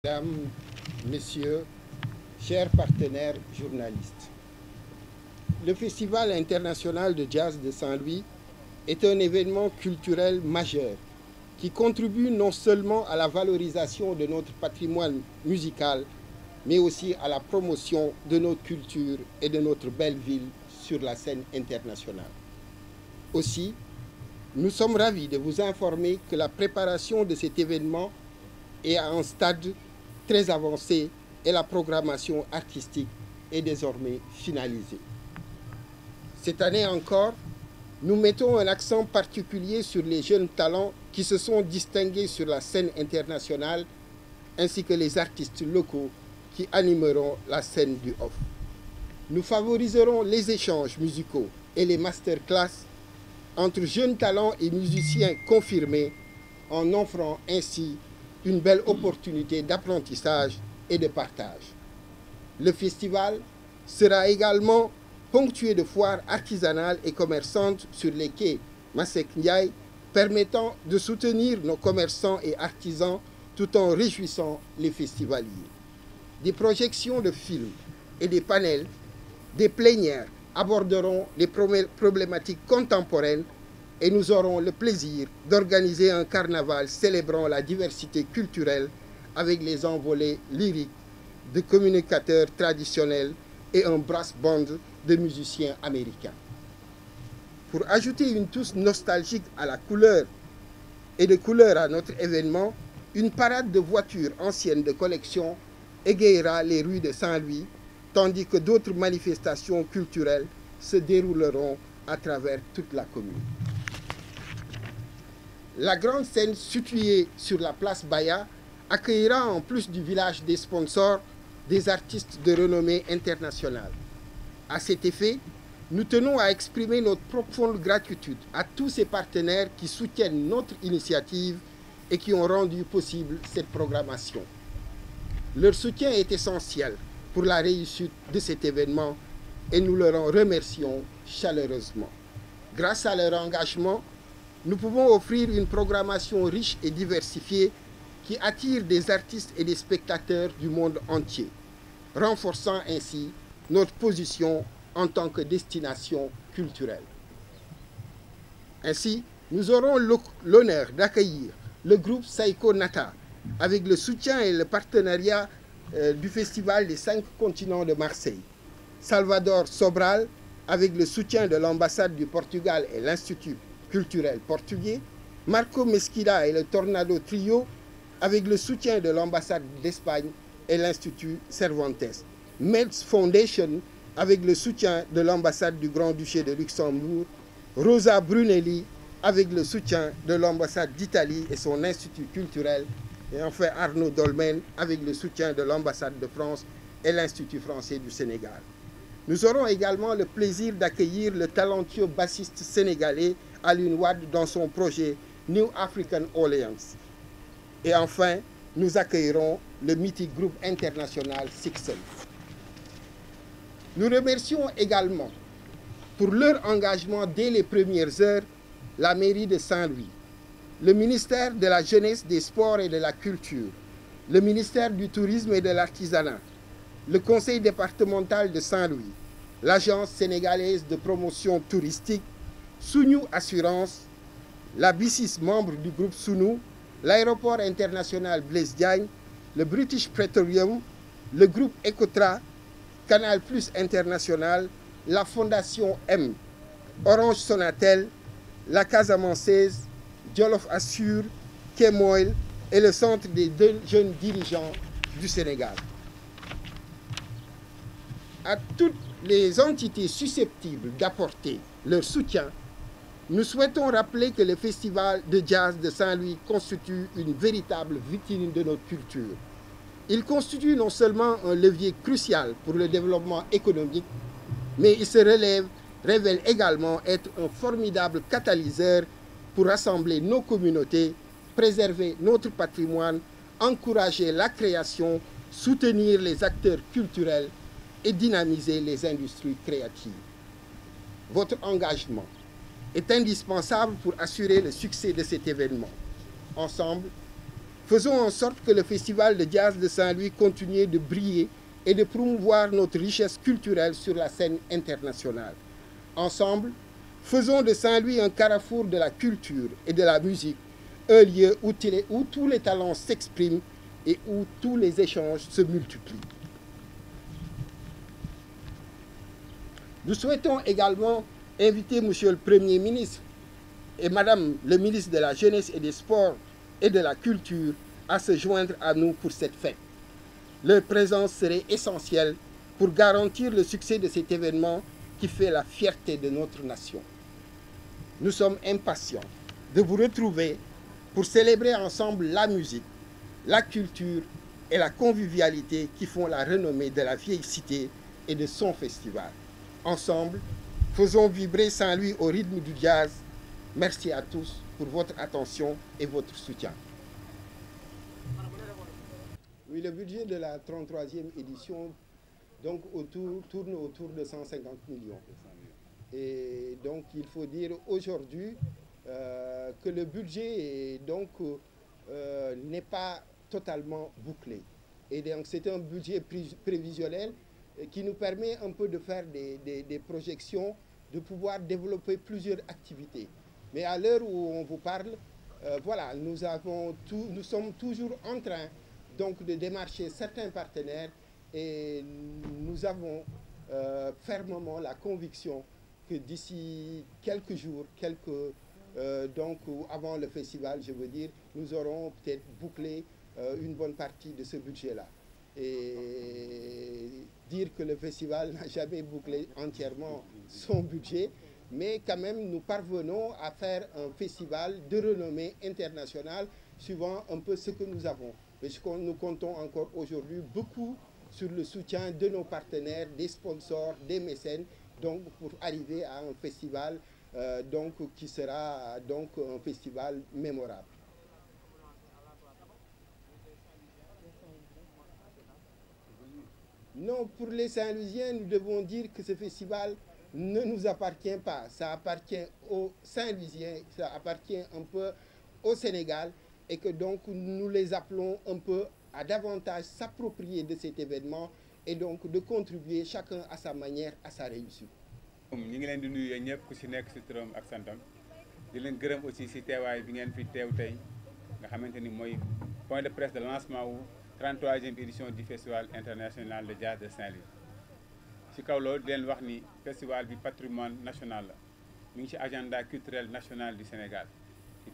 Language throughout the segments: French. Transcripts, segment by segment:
Mesdames, Messieurs, chers partenaires journalistes, le Festival international de jazz de Saint-Louis est un événement culturel majeur qui contribue non seulement à la valorisation de notre patrimoine musical, mais aussi à la promotion de notre culture et de notre belle ville sur la scène internationale. Aussi, nous sommes ravis de vous informer que la préparation de cet événement est à un stade très avancé et la programmation artistique est désormais finalisée. Cette année encore, nous mettons un accent particulier sur les jeunes talents qui se sont distingués sur la scène internationale ainsi que les artistes locaux qui animeront la scène du off. Nous favoriserons les échanges musicaux et les masterclass entre jeunes talents et musiciens confirmés en offrant ainsi une belle opportunité d'apprentissage et de partage. Le festival sera également ponctué de foires artisanales et commerçantes sur les quais Masek Ndiaye, permettant de soutenir nos commerçants et artisans tout en réjouissant les festivaliers. Des projections de films et des panels, des plénières aborderont les problématiques contemporaines et nous aurons le plaisir d'organiser un carnaval célébrant la diversité culturelle avec les envolées lyriques de communicateurs traditionnels et un brass band de musiciens américains. Pour ajouter une touche nostalgique à la couleur et de couleur à notre événement, une parade de voitures anciennes de collection égayera les rues de Saint-Louis, tandis que d'autres manifestations culturelles se dérouleront à travers toute la commune. La grande scène située sur la place Baya accueillera en plus du village des sponsors des artistes de renommée internationale. À cet effet, nous tenons à exprimer notre profonde gratitude à tous ces partenaires qui soutiennent notre initiative et qui ont rendu possible cette programmation. Leur soutien est essentiel pour la réussite de cet événement et nous leur en remercions chaleureusement. Grâce à leur engagement, nous pouvons offrir une programmation riche et diversifiée qui attire des artistes et des spectateurs du monde entier, renforçant ainsi notre position en tant que destination culturelle. Ainsi, nous aurons l'honneur d'accueillir le groupe Saiko Nata avec le soutien et le partenariat du Festival des 5 continents de Marseille, Salvador Sobral avec le soutien de l'ambassade du Portugal et l'Institut culturel portugais, Marco Mesquida et le Tornado Trio avec le soutien de l'ambassade d'Espagne et l'Institut Cervantes, Melts Foundation avec le soutien de l'ambassade du Grand-Duché de Luxembourg, Rosa Brunelli avec le soutien de l'ambassade d'Italie et son institut culturel, et enfin Arnaud Dolmen avec le soutien de l'ambassade de France et l'Institut français du Sénégal. Nous aurons également le plaisir d'accueillir le talentueux bassiste sénégalais Alioune Wade dans son projet New African Alliance. Et enfin, nous accueillerons le mythique groupe international Sixel. Nous remercions également pour leur engagement dès les premières heures la mairie de Saint-Louis, le ministère de la Jeunesse, des Sports et de la Culture, le ministère du Tourisme et de l'Artisanat, le conseil départemental de Saint-Louis, l'agence sénégalaise de promotion touristique, Sounou Assurance, la BICIS membre du groupe Sounou, l'aéroport international Blaise Diagne, le British Petroleum, le groupe Ecotra, Canal Plus International, la Fondation M, Orange Sonatel, la Casamançaise, Jolof Assure, Kemoil et le Centre des jeunes dirigeants du Sénégal. À toutes les entités susceptibles d'apporter leur soutien, nous souhaitons rappeler que le Festival de jazz de Saint-Louis constitue une véritable vitrine de notre culture. Il constitue non seulement un levier crucial pour le développement économique, mais il se révèle également être un formidable catalyseur pour rassembler nos communautés, préserver notre patrimoine, encourager la création, soutenir les acteurs culturels et dynamiser les industries créatives. Votre engagement est indispensable pour assurer le succès de cet événement. Ensemble, Faisons en sorte que le Festival de jazz de Saint-Louis continue de briller et de promouvoir notre richesse culturelle sur la scène internationale. Ensemble, faisons de Saint-Louis un carrefour de la culture et de la musique, un lieu où tous les talents s'expriment et où tous les échanges se multiplient. Nous souhaitons également inviter Monsieur le Premier ministre et Madame le ministre de la Jeunesse et des Sports et de la Culture à se joindre à nous pour cette fête. Leur présence serait essentielle pour garantir le succès de cet événement qui fait la fierté de notre nation. Nous sommes impatients de vous retrouver pour célébrer ensemble la musique, la culture et la convivialité qui font la renommée de la vieille cité et de son festival. Ensemble, faisons vibrer Saint-Louis au rythme du jazz. Merci à tous pour votre attention et votre soutien. Oui, le budget de la 33e édition donc, tourne autour de 150 millions. Et donc, il faut dire aujourd'hui que le budget n'est pas totalement bouclé. Et donc, c'est un budget prévisionnel qui nous permet un peu de faire des projections, de pouvoir développer plusieurs activités. Mais à l'heure où on vous parle, voilà, nous sommes toujours en train donc, de démarcher certains partenaires et nous avons fermement la conviction que d'ici quelques jours, donc avant le festival, je veux dire, nous aurons peut-être bouclé une bonne partie de ce budget-là. Et dire que le festival n'a jamais bouclé entièrement son budget, mais quand même nous parvenons à faire un festival de renommée internationale suivant un peu ce que nous avons. Mais nous comptons encore aujourd'hui beaucoup sur le soutien de nos partenaires, des sponsors, des mécènes, donc pour arriver à un festival qui sera donc un festival mémorable. Non, pour les Saint-Louisiens, nous devons dire que ce festival ne nous appartient pas. Ça appartient aux Saint-Louisiens, ça appartient un peu au Sénégal et que donc nous les appelons un peu à davantage s'approprier de cet événement et donc de contribuer chacun à sa manière à sa réussite. ñi ngi leen di nuyu ñëpp ku ci nekk ci turam ak santam di leen gërëm aussi ci teewaay bi ngeen fi teew tey nga xamante ni mooy point de presse de lancement wu 33e édition du festival international de jazz de Saint-Louis. ci kaw loolu di leen wax ni festival bi patrimoine national la mi ngi ci agenda culturel national du Sénégal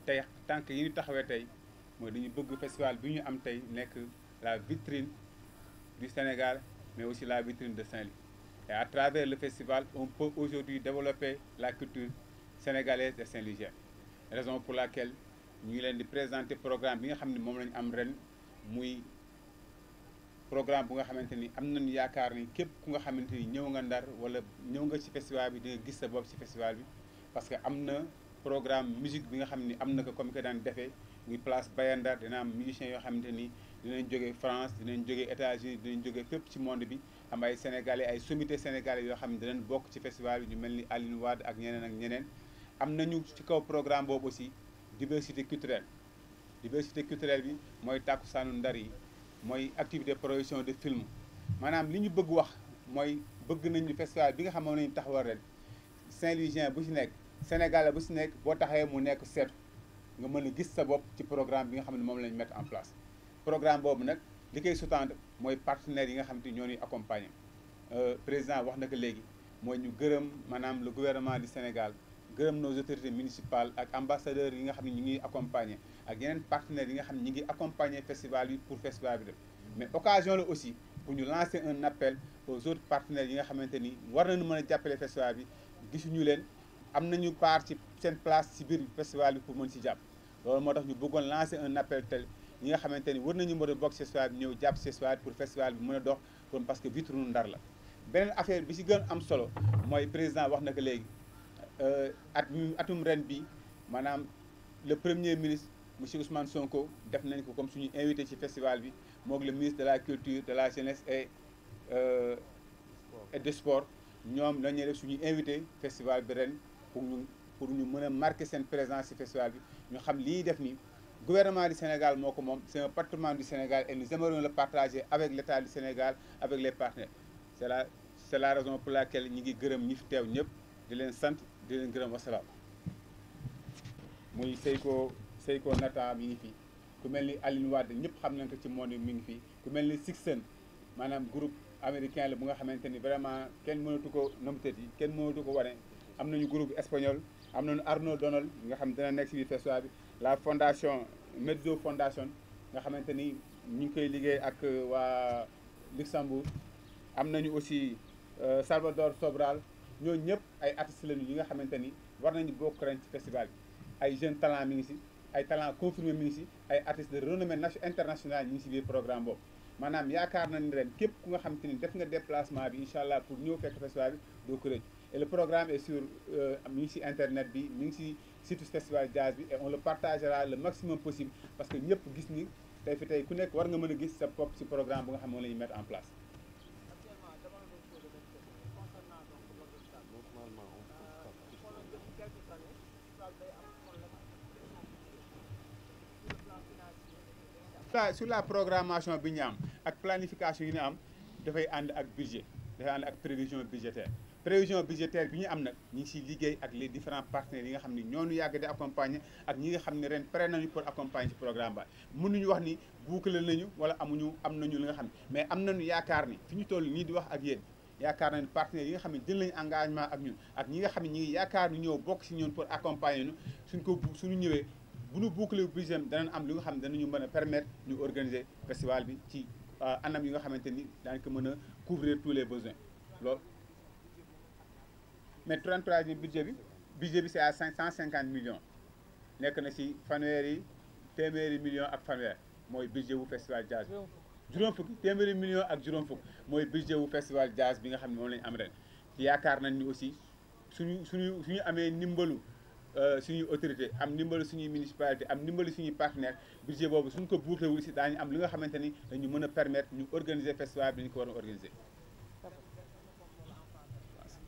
tey tànk yi ñu taxawee tey mooy dañu bëgg festival bi ñu am tey nekk la vitrine du Sénégal mais aussi la vitrine de Saint-Louis. Et à travers le festival, on peut aujourd'hui développer la culture sénégalaise et saint-louisienne. Raison pour laquelle ñu ngi leen di présenter programme bi nga xam ne moom lañu am ren muy programme bu nga xamante ni am nañu yaakaar ni képp ku nga xamante ni ñëw nga Ndar wala ñëw nga ci festival bi di nga gis sa bopp ci festival bi parce que am na programme musique bi nga xam ni am na ko comme que daan defee muy place Bayandar dina am musiciens yoo xamante ni dinañ jógee France dinañ jógee États-Unis dinañ jógee fépp ci monde bi am ay sénégalais ay sommité sénégalais yoo xam ne dinañ bokk ci festival bi ñu mel ni Aline Wade ak ñeneen ak ñeneen. am nañu ci kaw programme boobu aussi diversité culturelle bi mooy tàkkusaanu Ndar yi mooy activité production de film maanaam li ñu bëgg wax mooy bëgg nañu festival bi nga xam ne nañu taxawal ren Saint-Louisien bu ci nekk sénégalais bu ci nekk boo taxawee mu nekk seetu nga mën a gis sa bopp ci programme bi nga xam ne moom lañu mettre en place. programme boobu nag li koy sous-tendre mooy partenaires yi nga xam te ñoo ñuy accompagner président wax na ko léegi mooy ñu gërëm maanaam le gouvernement du Sénégal gërëm nos autorités municipales ak ambassadeurs yi nga xam ne ñu ngi accompagner ak yeneen partenaires yi nga xam ne ñu ngi accompagner festival bi pour festival bi dem mais occasion la aussi pour ñu lancer un appel aux autres partenaires yi nga xamante ni war nañu mën a jàppale festival bi gisuñu leen am nañu part ci seen place ci biir festival bi pour mën ci jàpp loolu moo tax ñu bëggoon lancer un appel tel ñi nga xamante ni war nañu mën a bokk ci festival bi ñëw jàpp ci festival pour festival bi mën a dox kon parce que vitrine Ndar la. beneen affaire bi ci gën am solo mooy président wax na ko léegi atum ren bi maanaam le premier ministre monsieur Ousmane Sonko def nañ ko comme suñu invité ci festival bi moog le ministre de la culture de la jeunesse et des sports ñoom dañuy def suñu invité festival bi ren pour ñu mën a marquer seen présence ci festival bi ñu xam li ñuy def ni gouvernement du Sénégal moo ko moom, c'est un patrimoine du Sénégal et nous aimerions le partager avec l'État du Sénégal, avec les partenaires. C'est la raison pour laquelle ñu ngi gërëm ñi fi teew ñëpp di leen sant di leen gërëm wasalaam. muy Seyko Nata mi ngi fi ku mel ni Aline Wade ñëpp xam nañ ko ci monde mi ngi fi ku mel ni Sixten maanaam groupe américain la bu nga xamante ni vraiment kenn mënatu ko nomtati yi kenn mënatu ko wane. am nañu groupe espagnol am nañu Arnaud Donald nga xam dina nekk si biir festival bi la fondation Mezzo Fondation nga xamante ni ñu ngi koy liggéey ak waa Luxembourg. am nañu aussi Salvador Sobral ñooñu ñëpp ay artistes lañu yi nga xamante ni war nañu bokk ren ci festival bi. ay jeunes talents mi ngi si ay talents confirmés mi ngi si ay artistes de renommée internationale ñu ngi si biir programme boobu maanaam yaakaar nañ ren képp ku nga xamante ni def nga déplacement bi incha allah pour ñëw fekk festival bi doo ko rëcc. et le programme est sur mi ngi si internet bi mi ngi si site festival jazz bi et on le partagera le maximum possible parce que ñëpp gis ni tey fi tey ku nekk war nga mën a gis sa bopp si programme bu nga xam ne moom la ñu mettre en place. sur la programmation bi ñu am ak planification yi ñu am dafay ànd ak budget dafay ànd ak prévision budgétaire bi ñu am nag ñu ngi siy liggéey ak les différents partenaires yi nga xam ne ñoo ñu yàgg di accompagner ak ñi nga xam ne ren pare nañu pour accompagner ci programme ba mënuñu wax ni boucler nañu wala am nañu li nga xam ne mais am nañu yaakaar ni fi ñu toll nii di wax ak yéen yaakaar nañu partenaires yi nga xam ne jël nañu engagement ak ñun ak ñi nga xam ne ñi ngi yaakaar ni ñëw bokk si ñun pour accompagner ñu suñu ñëwee bu ñu boucler budget danañ am li nga xam ne danañu mën a permettre ñu organiser festival bi ci anam yi nga xamante ni daañu ko mën a couvrir tous les besoins loolu. mais 33e budget bi c'est à 150 millions nekk na ci téeméeri millions ak fanweer mooy budget wu festival jazz bi. juróom fukk téeméeri millions ak juróom fukk mooy budget wu festival jazz bi nga xam ne moom la ñu am ren. yaakaar nañ ni aussi suñu amee ndimbalu suñuy autorité am ndimbalu suñuy municipalité am ndimbalu suñuy partenaire budget boobu suñ ko boucler wul si daañu am li nga xamante ni dañu mën a permettre ñu organiser festival bi ñu ko war a organiser.